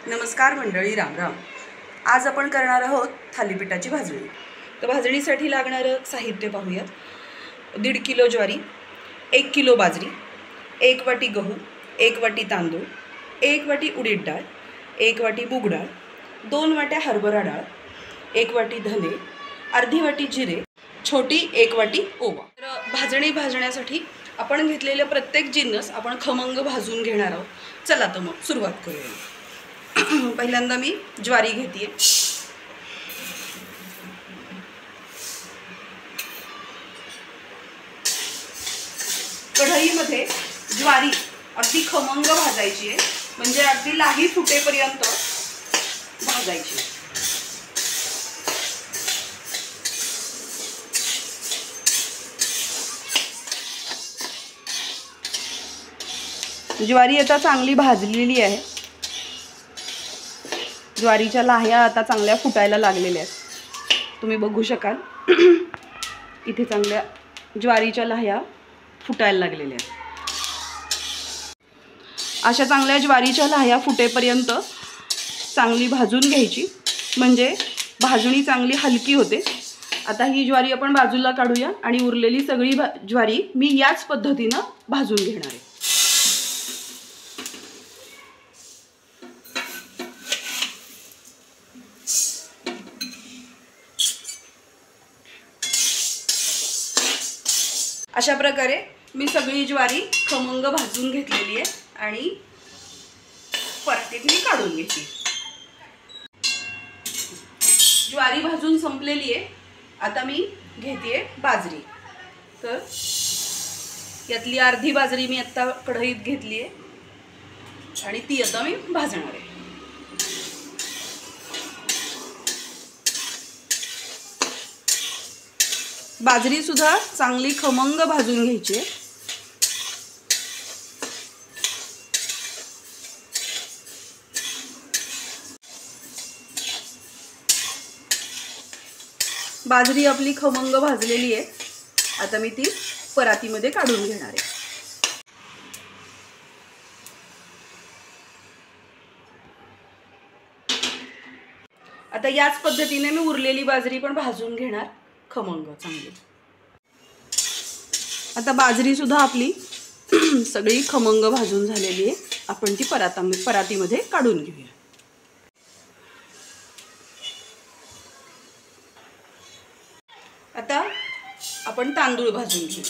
नमस्कार मंडळी, राम राम। आज आपण करणार आहोत थालीपीठाची भाजणी। तर भाजणीसाठी लागणारं साहित्य पाहूया। 1.5 किलो ज्वारी, 1 किलो बाजरी, 1 वाटी गहू, 1 वाटी तांदूळ, 1 वाटी उडीद डाळ, 1 वाटी मूग डाळ, 2 वाट्या हरभरा डाळ, 1 वाटी धने, अर्धी वाटी जिरे, छोटी 1 वाटी ओवा। तर भाजणी भाजण्यासाठी आपण घेतलेले प्रत्येक जिन्नस आपण खमंग भाजून घेणार आहोत। चला तर मग सुरुवात करूया। पहिल्यांदा मी ज्वारी घेते। कढईमध्ये ज्वारी अगदी खमंग भाजायची आहे, म्हणजे अगदी लाही फुटेपर्यंत भाजायची। ज्वारी आता चांगली भाजलेली आहे। ज्वारीच्या लाह्या आता चांगल्या फुटायला लागलेल्या आहेत। तुम्ही बघू शकाल इथे चांगल्या ज्वारीच्या लाह्या फुटायला लागलेल्या आहेत। अशा चांगल्या ज्वारीच्या लाह्या फुटेपर्यंत चांगली भाजून घ्यायची, म्हणजे भाजणी चांगली हलकी होते। आता ही ज्वारी आपण बाजूला काढूया आणि उरलेली सगळी ज्वारी मी याच पद्धतीने भाजून घेणार आहे। अशा प्रकारे मी सगळी ज्वारी खमंग भाजून घेतलेली आहे आणि परातीत मी काढून घेतली। ज्वारी भाजून संपलेली आहे। आता मी घेते बाजरी। तर यातली अर्धी बाजरी मी आता कढईत घेतली आहे आणि ती आता मी भाजणार आहे। बाजरी सुद्धा चांगली खमंग भाजून घ्यायची। बाजरी आपली खमंग भाजलेली आहे। आता मी ती परातीमध्ये काढून घेणार आहे। आता याच पद्धतीने मी उरलेली बाजरी पण भाजून घेणार खमंग चांगली। आता बाजरी सुद्धा आपली सगळी खमंग भाजून झालेली आहे। आपण ती परातीमध्ये काढून घेऊया। आता आपण तांदूळ भाजून घेऊ।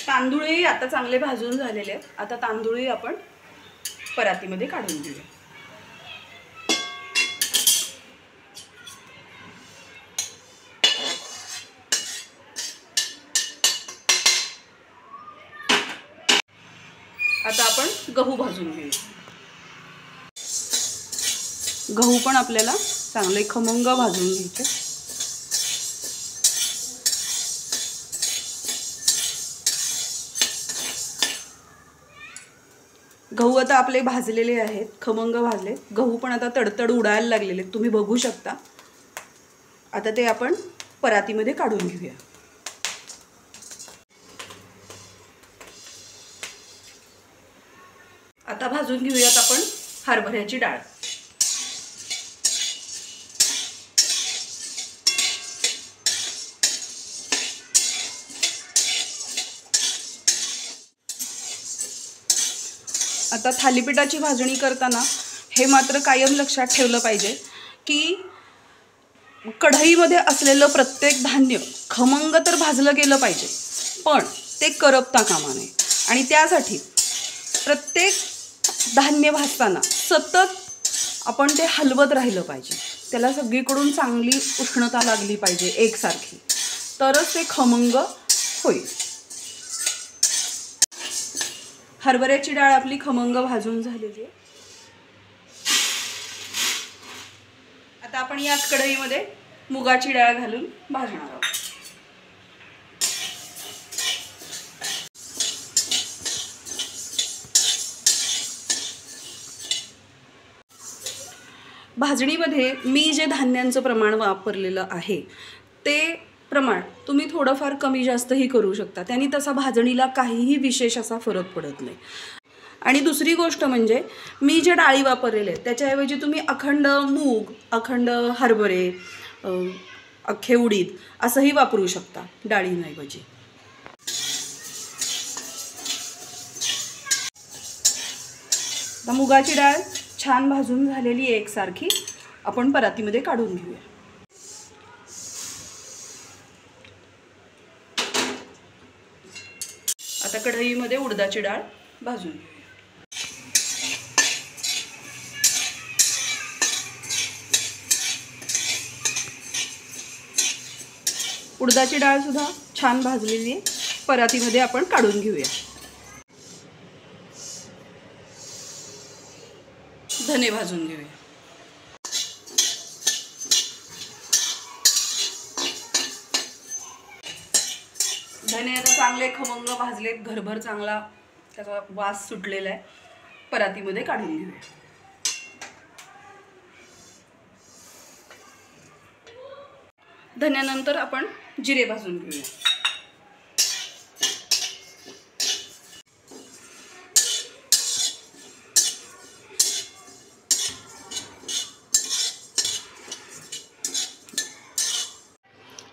तांदूळही आता चांगले भाजून झालेले आहेत। आता तांदूळही आपण परातीमध्ये काढून घेऊया। आता आपण गहू भाजून घेऊया। गहू पण आपल्याला चांगले खमंग भाजून घ्यायचे। गहू आता आपले भाजलेले आहेत, खमंग भाजले। गहू पण आता तडतड उडायला लागलेले, तुम्ही बघू शकता। आता ते आपण परातीमध्ये काढून घेऊया। आता भाजून घेऊयात आपण हरभऱ्याची डाळ। आता थालीपीठाची भाजणी करताना हे मात्र कायम लक्षात ठेवलं पाहिजे की कढईमध्ये असलेलं प्रत्येक धान्य खमंग तर भाजलं गेलं पाहिजे, पण ते करपता कामा नये। आणि त्यासाठी प्रत्येक धान्य भाजताना सतत आपण ते हलवत राहिलं पाहिजे। त्याला सगळीकडून चांगली उष्णता लागली पाहिजे एकसारखी, तरच ते खमंग होईल। हरभऱ्याची डाळ आपली खमंग भाजून झालेली आहे। आता आपण याच कढईमध्ये मुगाची डाळ घालून भाजणार आहोत। भाजणीमध्ये मी जे धान्यांचं प्रमाण वापरलेलं आहे ते प्रमाण तुम्ही थोडंफार कमी जास्तही करू शकता, त्याने तसा भाजणीला काहीही विशेष असा फरक पडत नाही. आणि दुसरी गोष्ट म्हणजे मी जे डाळी वापरलेले आहेत त्याच्याऐवजी तुम्ही अखंड मूग, अखंड हरभरे, अख्खे उडीद असंही वापरू शकता डाळींऐवजी. आता मुगाची डाळ छान भाजून झालेली आहे एकसारखी, आपण परातीमध्ये काढून घेऊया. आता कढईमध्ये उडदाची डाळ भाजून घेऊया. उडदाची डाळ सुद्धा छान भाजलेली आहे, परातीमध्ये आपण काढून घेऊया. धने भाजून घेऊया. धने आता चांगले खमंग भाजलेत, घरभर चांगला त्याचा वास सुटलेला आहे, परातीमध्ये काढून घेऊया. धन्यानंतर आपण जिरे भाजून घेऊया.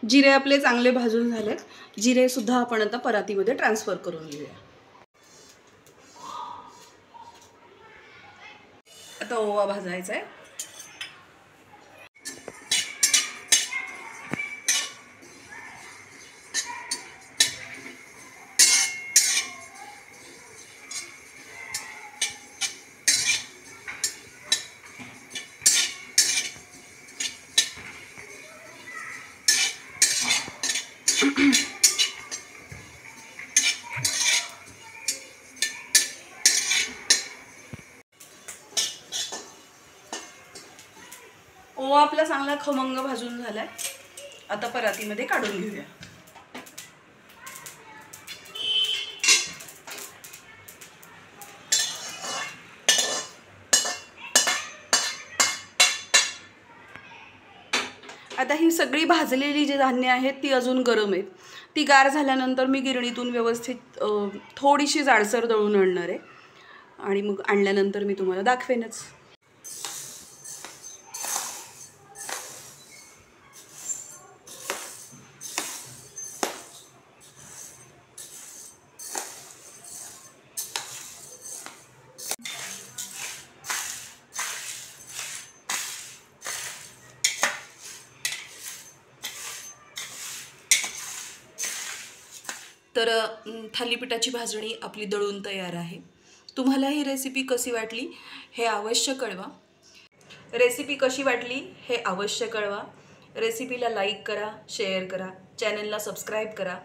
जिरे आपले चांगले भाजून झालेत, जिरे सुद्धा आपण आता परातीमध्ये ट्रान्सफर करून घेऊया. आता ओवा भाजायचा आहे. ओवा आपला चांगला खमंग भाजून झालाय, आता परातीमध्ये काढून घेऊया. आता ही सगळी भाजलेली जी धान्य आहेत ती अजून गरम आहेत, ती गार झाल्यानंतर मी गिरणीतून व्यवस्थित थोडीशी जाडसर दळून आणणार आहे आणि मग आणल्यानंतर मी तुम्हाला दाखवेनच. तर थालीपीठाची भाजणी आपली दळून तयार आहे. तुम्हाला ही रेसिपी कशी वाटली हे अवश्य कळवा. रेसिपीला लाईक करा, शेअर करा, चॅनलला सबस्क्राईब करा.